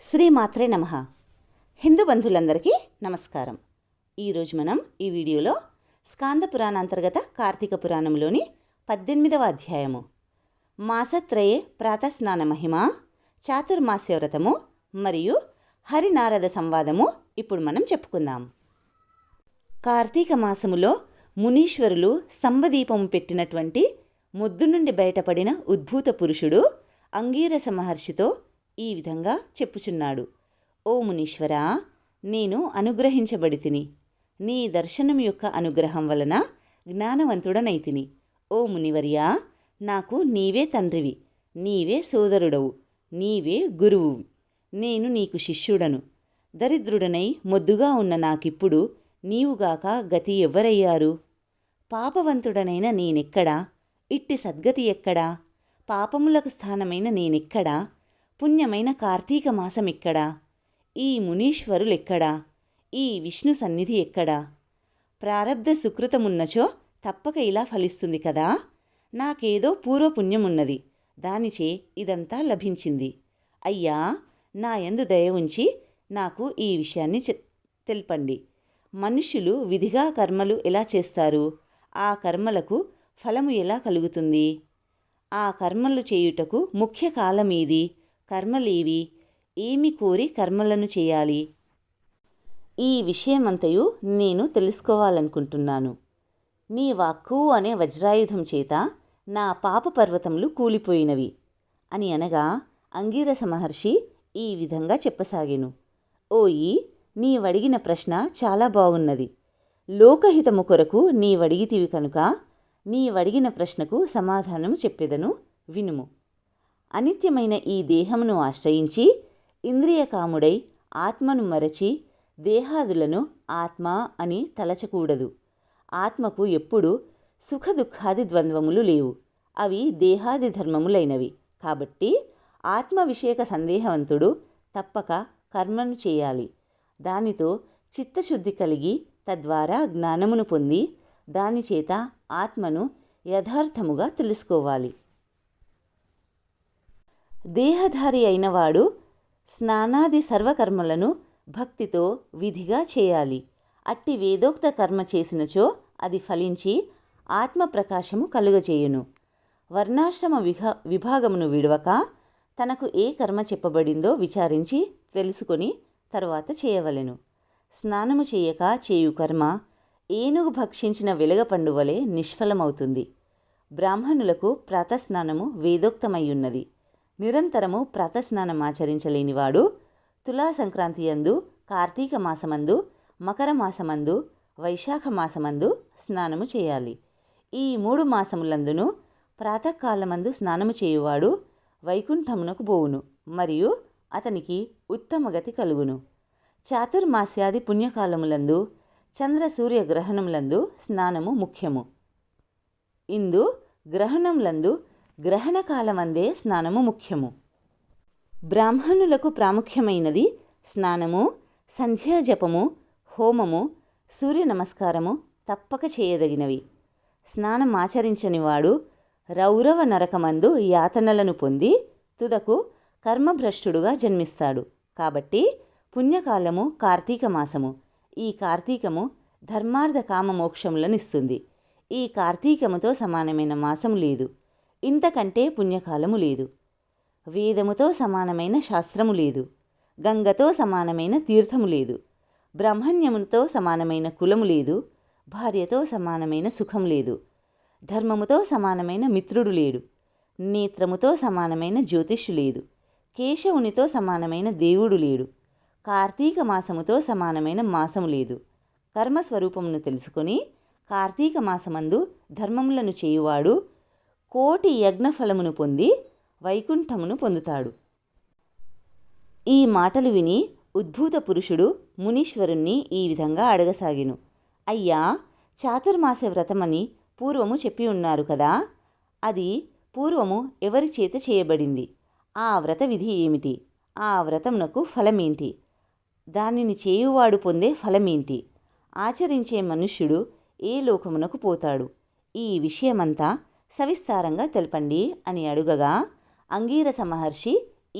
శ్రీమాత్రే నమః. హిందూ బంధువులందరికీ నమస్కారం. ఈరోజు మనం ఈ వీడియోలో స్కాంద పురాణాంతర్గత కార్తీక పురాణంలోని 18వ అధ్యాయము మాసత్రయే ప్రాతస్నాన మహిమ, చాతుర్మాస్య వ్రతము మరియు హరినారద సంవాదము ఇప్పుడు మనం చెప్పుకుందాం. కార్తీక మాసములో మునీశ్వరులు స్తంభదీపము పెట్టినటువంటి మొద్దు నుండి బయటపడిన ఉద్భూత పురుషుడు అంగీరస మహర్షితో ఈ విధంగా చెప్పుచున్నాడు. ఓ మునీశ్వరా, నేను అనుగ్రహించబడితిని. నీ దర్శనం యొక్క అనుగ్రహం వలన జ్ఞానవంతుడనైతిని. ఓ మునివర్యా, నాకు నీవే తండ్రివి, నీవే సోదరుడవు, నీవే గురువువి. నేను నీకు శిష్యుడను. దరిద్రుడనై మొద్దుగా ఉన్న నాకిప్పుడు నీవుగాక గతి ఎవ్వరయ్యారు? పాపవంతుడనైన నేనెక్కడా? ఇట్టి సద్గతి ఎక్కడా? పాపములకు స్థానమైన నేనెక్కడా? పుణ్యమైన కార్తీక మాసమెక్కడా? ఈ మునీశ్వరులెక్కడా? ఈ విష్ణు సన్నిధి ఎక్కడా? ప్రారబ్ధ సుకృతమున్నచో తప్పక ఇలా ఫలిస్తుంది కదా. నాకేదో పూర్వపుణ్యమున్నది, దానిచే ఇదంతా లభించింది. అయ్యా, నా యందు దయ ఉంచి నాకు ఈ విషయాన్ని తెల్పండి. మనుష్యులు విధిగా కర్మలు ఎలా చేస్తారు? ఆ కర్మలకు ఫలము ఎలా కలుగుతుంది? ఆ కర్మలు చేయుటకు ముఖ్య కాలమేది? కర్మలేవి? ఏమి కోరి కర్మలను చేయాలి? ఈ విషయమంతయు నేను తెలుసుకోవాలనుకుంటున్నాను. నీ వాక్కు అనే వజ్రాయుధం చేత నా పాప పర్వతములు కూలిపోయినవి అని అనగా అంగీరస మహర్షి ఈ విధంగా చెప్పసాగెను. ఓయి, నీవడిగిన ప్రశ్న చాలా బాగున్నది. లోకహితము కొరకు నీవడిగితివి కనుక నీవడిగిన ప్రశ్నకు సమాధానము చెప్పెదను, వినుము. అనిత్యమైన ఈ దేహమును ఆశ్రయించి ఇంద్రియకాముడై ఆత్మను మరచి దేహాదులను ఆత్మ అని తలచకూడదు. ఆత్మకు ఎప్పుడు సుఖదుఖాది ద్వంద్వములు లేవు. అవి దేహాది ధర్మములైనవి. కాబట్టి ఆత్మ విషయక సందేహవంతుడు తప్పక కర్మను చేయాలి. దానితో చిత్తశుద్ధి కలిగి తద్వారా జ్ఞానమును పొంది దానిచేత ఆత్మను యథార్థముగా తెలుసుకోవాలి. దేహధారి అయినవాడు స్నానాది సర్వకర్మలను భక్తితో విధిగా చేయాలి. అట్టి వేదోక్త కర్మ చేసినచో అది ఫలించి ఆత్మప్రకాశము కలుగచేయును. వర్ణాశ్రమ విభాగమును విడవక తనకు ఏ కర్మ చెప్పబడిందో విచారించి తెలుసుకొని తరువాత చేయవలెను. స్నానము చేయక చేయు కర్మ ఏనుగు భక్షించిన వెలగపండు వలె నిష్ఫలమవుతుంది. బ్రాహ్మణులకు ప్రాతస్నానము వేదోక్తమయ్యున్నది. నిరంతరము ప్రాతస్నానం ఆచరించలేనివాడు తులా సంక్రాంతి యందు, కార్తీక మాసమందు, మకర మాసమందు, వైశాఖ మాసమందు స్నానము చేయాలి. ఈ 3 మాసములందును ప్రాతకాలమందు స్నానము చేయువాడు వైకుంఠమునకు పోవును మరియు అతనికి ఉత్తమగతి కలుగును. చాతుర్మాస్యాది పుణ్యకాలములందు చంద్ర సూర్య గ్రహణములందు స్నానము ముఖ్యము. ఇందు గ్రహణములందు గ్రహణకాలమందే స్నానము ముఖ్యము. బ్రాహ్మణులకు ప్రాముఖ్యమైనది స్నానము, సంధ్యాజపము, హోమము, సూర్య నమస్కారము తప్పక చేయదగినవి. స్నానం ఆచరించనివాడు రౌరవ నరకమందు యాతనలను పొంది తుదకు కర్మభ్రష్టుడుగా జన్మిస్తాడు. కాబట్టి పుణ్యకాలము కార్తీక మాసము. ఈ కార్తీకము ధర్మార్థ కామ మోక్షములనిస్తుంది. ఈ కార్తీకముతో సమానమైన మాసము లేదు. ఇంతకంటే పుణ్యకాలము లేదు. వేదముతో సమానమైన శాస్త్రము లేదు. గంగతో సమానమైన తీర్థము లేదు. బ్రహ్మణ్యముతో సమానమైన కులము లేదు. భార్యతో సమానమైన సుఖం లేదు. ధర్మముతో సమానమైన మిత్రుడు లేడు. నేత్రముతో సమానమైన జ్యోతిష్యు లేదు. కేశవునితో సమానమైన దేవుడు లేడు. కార్తీక మాసముతో సమానమైన మాసము లేదు. కర్మస్వరూపమును తెలుసుకొని కార్తీక మాసమందు ధర్మములను చేయువాడు కోటి యజ్ఞఫలమును పొంది వైకుంఠమును పొందుతాడు. ఈ మాటలు విని ఉద్భూత పురుషుడు మునీశ్వరుణ్ణి ఈ విధంగా అడగసాగెను. అయ్యా, చాతుర్మాస వ్రతమని పూర్వము చెప్పి ఉన్నారు కదా, అది పూర్వము ఎవరి చేత చేయబడింది? ఆ వ్రత విధి ఏమిటి? ఆ వ్రతమునకు ఫలమేంటి? దానిని చేయువాడు పొందే ఫలమేంటి? ఆచరించే మనుష్యుడు ఏ లోకమునకు పోతాడు? ఈ విషయమంతా సవిస్తారంగా తెలపండి అని అడుగగా అంగీరస మహర్షి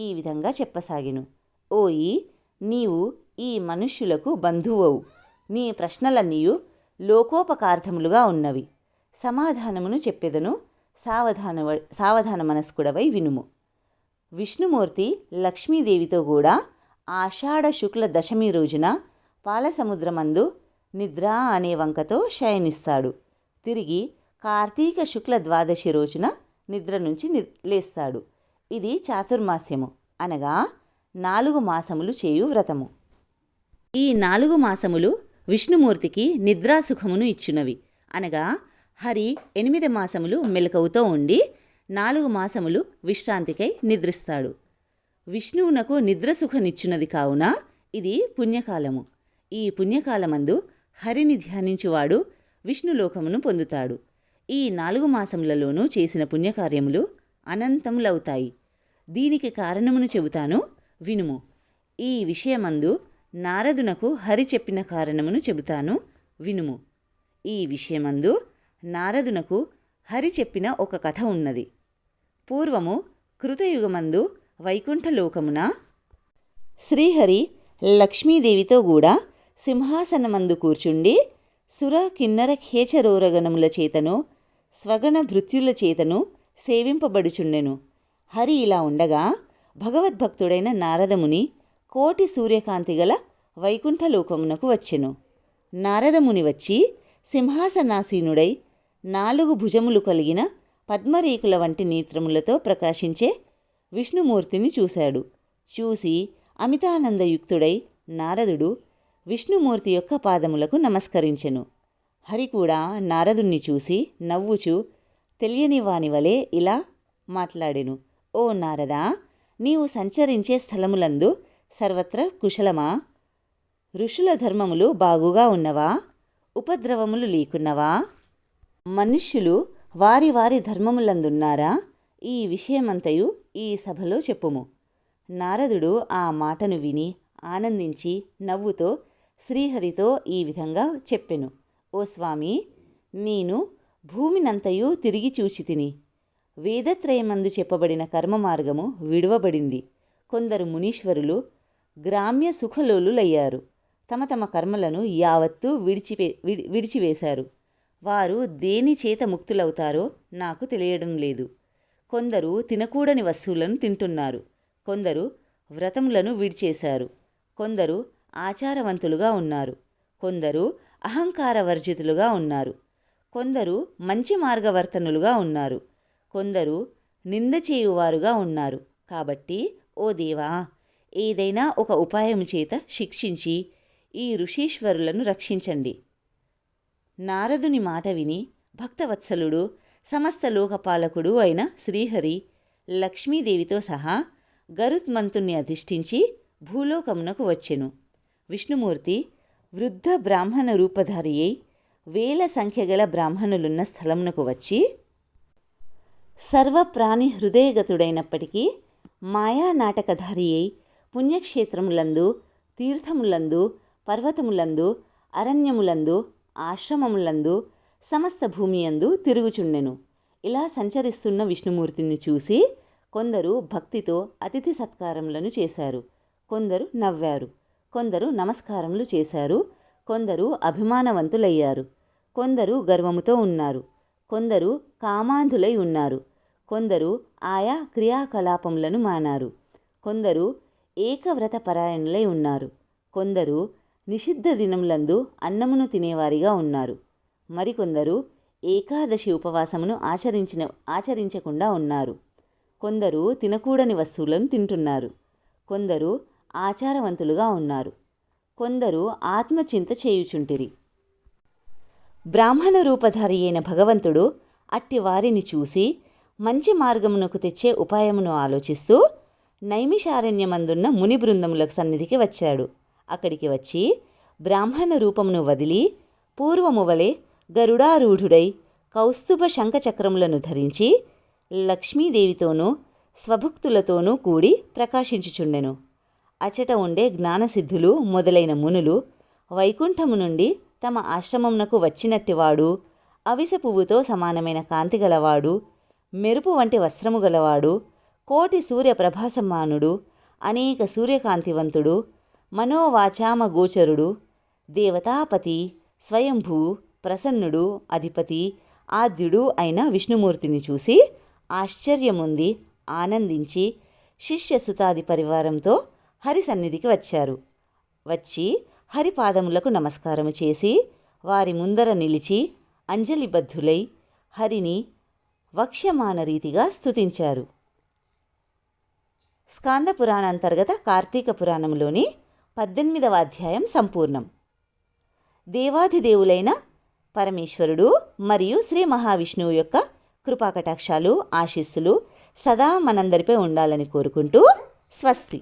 ఈ విధంగా చెప్పసాగెను. ఓయి, నీవు ఈ మనుష్యులకు బంధువవు. నీ ప్రశ్నలన్నీయు లోకోపకార్థములుగా ఉన్నవి. సమాధానమును చెప్పెదను, సావధాన మనస్కుడవై వినుము. విష్ణుమూర్తి లక్ష్మీదేవితో కూడా ఆషాఢ శుక్ల దశమి రోజున పాలసముద్రమందు నిద్ర అనే వంకతో శయనిస్తాడు. తిరిగి కార్తీక శుక్ల ద్వాదశి రోజున నిద్ర నుంచి లేస్తాడు. ఇది చాతుర్మాస్యము, అనగా 4 మాసములు చేయు వ్రతము. ఈ 4 మాసములు విష్ణుమూర్తికి నిద్రాసుఖమును ఇచ్చునవి, అనగా హరి 8 మాసములు మెలకువతో ఉండి 4 మాసములు విశ్రాంతికై నిద్రిస్తాడు. విష్ణువునకు నిద్రసుఖనిచ్చున్నది కావున ఇది పుణ్యకాలము. ఈ పుణ్యకాలమందు హరిని ధ్యానించువాడు విష్ణులోకమును పొందుతాడు. ఈ 4 మాసములలోనూ చేసిన పుణ్యకార్యములు అనంతములవుతాయి. దీనికి కారణమును చెబుతాను, వినుము. ఈ విషయమందు నారదునకు హరి చెప్పిన కారణమును చెబుతాను, వినుము. ఈ విషయమందు నారదునకు హరి చెప్పిన ఒక కథ ఉన్నది. పూర్వము కృతయుగమందు వైకుంఠలోకమున శ్రీహరి లక్ష్మీదేవితో కూడా సింహాసనమందు కూర్చుండి సుర కిన్నర ఖేచరోరగణముల చేతను స్వగణ భృత్యుల చేతను సేవింపబడుచుండెను. హరి ఇలా ఉండగా భగవద్భక్తుడైన నారదముని కోటి సూర్యకాంతి గల వైకుంఠలోకమునకు వచ్చెను. నారదముని వచ్చి సింహాసనాసీనుడై 4 భుజములు కలిగిన పద్మరేకుల వంటి నేత్రములతో ప్రకాశించే విష్ణుమూర్తిని చూశాడు. చూసి అమితానందయుక్తుడై నారదుడు విష్ణుమూర్తి యొక్క పాదములకు నమస్కరించెను. హరి కూడా నారదుణ్ణి చూసి నవ్వుచూ తెలియని వాని వలె ఇలా మాట్లాడెను. ఓ నారదా, నీవు సంచరించే స్థలములందు సర్వత్ర కుశలమా? ఋషుల ధర్మములు బాగుగా ఉన్నవా? ఉపద్రవములు లేకున్నవా? మనుష్యులు వారి వారి ధర్మములందున్నారా? ఈ విషయమంతయు ఈ సభలో చెప్పుము. నారదుడు ఆ మాటను విని ఆనందించి నవ్వుతో శ్రీహరితో ఈ విధంగా చెప్పెను. ఓ స్వామి, నేను భూమినంతయు తిరిగి చూచి తిని. వేదత్రయమందు చెప్పబడిన కర్మ మార్గము విడువబడింది. కొందరు మునీశ్వరులు గ్రామ్య సుఖలోలులయ్యారు. తమ తమ కర్మలను యావత్తూ విడిచివేశారు. వారు దేని చేత ముక్తులవుతారో నాకు తెలియడం లేదు. కొందరు తినకూడని వస్తువులను తింటున్నారు. కొందరు వ్రతములను విడిచేశారు. కొందరు ఆచారవంతులుగా ఉన్నారు. కొందరు అహంకారవర్జితులుగా ఉన్నారు. కొందరు మంచి మార్గవర్తనులుగా ఉన్నారు. కొందరు నింద చేయువారుగా ఉన్నారు. కాబట్టి ఓ దేవా, ఏదైనా ఒక ఉపాయం చేత శిక్షించి ఈ ఋషీశ్వరులను రక్షించండి. నారదుని మాట విని భక్తవత్సలుడు సమస్త లోకపాలకుడు అయిన శ్రీహరి లక్ష్మీదేవితో సహా గరుత్మంతుణ్ణి అధిష్ఠించి భూలోకమునకు వచ్చెను. విష్ణుమూర్తి వృద్ధ బ్రాహ్మణ రూపధారి అయి వేల సంఖ్యగల బ్రాహ్మణులున్న స్థలమునకు వచ్చి సర్వప్రాణి హృదయగతుడైనప్పటికీ మాయానాటకధారి అయి పుణ్యక్షేత్రములందు, తీర్థములందు, పర్వతములందు, అరణ్యములందు, ఆశ్రమములందు, సమస్త భూమియందు తిరుగుచుండెను. ఇలా సంచరిస్తున్న విష్ణుమూర్తిని చూసి కొందరు భక్తితో అతిథి సత్కారములను చేశారు. కొందరు నవ్వారు. కొందరు నమస్కారములు చేశారు. కొందరు అభిమానవంతులయ్యారు. కొందరు గర్వముతో ఉన్నారు. కొందరు కామాంధులై ఉన్నారు. కొందరు ఆయా క్రియాకలాపములను మానారు. కొందరు ఏకవ్రత పరాయణులై ఉన్నారు. కొందరు నిషిద్ధ దినములందు అన్నమును తినేవారిగా ఉన్నారు. మరికొందరు ఏకాదశి ఉపవాసమును ఆచరించకుండా ఉన్నారు. కొందరు తినకూడని వస్తువులను తింటున్నారు. కొందరు ఆచారవంతులుగా ఉన్నారు. కొందరు ఆత్మచింత చేయుచుంటిరి. బ్రాహ్మణ రూపధారి అయిన భగవంతుడు అట్టి వారిని చూసి మంచి మార్గమునకు తెచ్చే ఉపాయమును ఆలోచిస్తూ నైమిషారణ్యమందున్న ముని బృందములకు సన్నిధికి వచ్చాడు. అక్కడికి వచ్చి బ్రాహ్మణ రూపమును వదిలి పూర్వము వలె గరుడారూఢుడై కౌస్తుభ శంఖచక్రములను ధరించి లక్ష్మీదేవితోనూ స్వభక్తులతోనూ కూడి ప్రకాశించుచుండెను. అచట ఉండే జ్ఞానసిద్ధులు మొదలైన మునులు వైకుంఠము నుండి తమ ఆశ్రమమునకు వచ్చినట్టివాడు, అవిసె పువ్వుతో సమానమైన కాంతి గలవాడు, మెరుపు వంటి వస్త్రము గలవాడు, కోటి సూర్య ప్రభాసమానుడు, అనేక సూర్యకాంతివంతుడు, మనోవాచామ గోచరుడు, దేవతాపతి, స్వయంభూ, ప్రసన్నుడు, అధిపతి, ఆద్యుడు అయిన విష్ణుమూర్తిని చూసి ఆశ్చర్యముంది ఆనందించి శిష్యసుతాది పరివారంతో హరి సన్నిధికి వచ్చారు. వచ్చి హరిపాదములకు నమస్కారము చేసి వారి ముందర నిలిచి అంజలిబద్ధులై హరిని వక్ష్యమాన రీతిగా స్తుతించారు. స్కాంద పురాణాంతర్గత కార్తీక పురాణంలోని 18వ అధ్యాయం సంపూర్ణం. దేవాధిదేవులైన పరమేశ్వరుడు మరియు శ్రీ మహావిష్ణువు యొక్క కృపాకటాక్షాలు, ఆశీస్సులు సదా మనందరిపై ఉండాలని కోరుకుంటూ స్వస్తి.